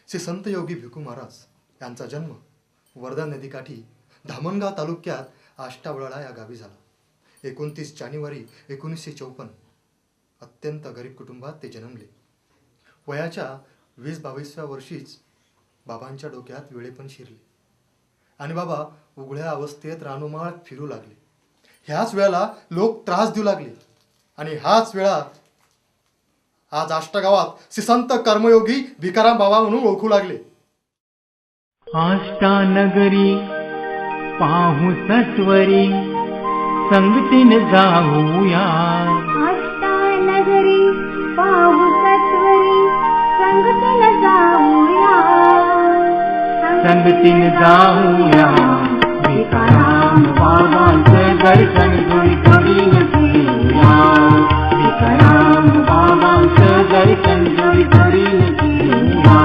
श्री संत योगी भिकू महाराज यांचा जन्म वर्धा नदीकाठी धामणगाव तालुक्यात आष्टावळा या गावी झाला। 29 जानेवारी 1954 अत्यंत गरीब कुटुंबात ते जन्मले। वयाच्या 20-22व्या वर्षीच बाबांच्या डोक्यात वेळेपण शिरले आणि बाबा उघड्या अवस्थेत रानोमाळ फिरू लागले। ह्याच वेळेला लोक त्रास देऊ लागले आणि हाच वेळा आज आष्टागावात श्री संत कर्मयोगी भिकाराम बाबा म्हणून ओळखू लागले। आष्टानगरी पाहू सत्वरी संगतीन जाऊया। आष्टानगरी पाहू सत्वरी संगतीन जाऊया। संगतीन जाऊया भिकाराम बाबांचं दर्शन जोडीन घेऊया। भिकाराम बाबांचं दर्शन जोडीन घेऊया।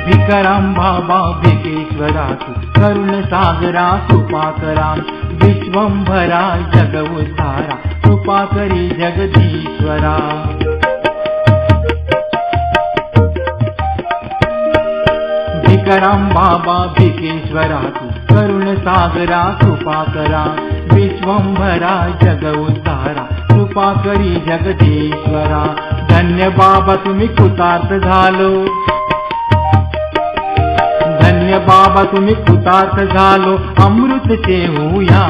भिकाराम बाबा भिकेश्वरा करुण सागरा कृपा विश्वंभरा जग उद्धारा कृपा करी जगदीश्वरा। भिकाराम बाबा भिकेश्वरा करुण सागरा कृपा विश्वंभरा जग उद्धारा कृपा करी जगदीश्वरा। धन्य बाबा तुम्ही कृतार्थ झालो, धन्य बाबा तुम्ही कृतार्थ झालो अमृत सेवूया।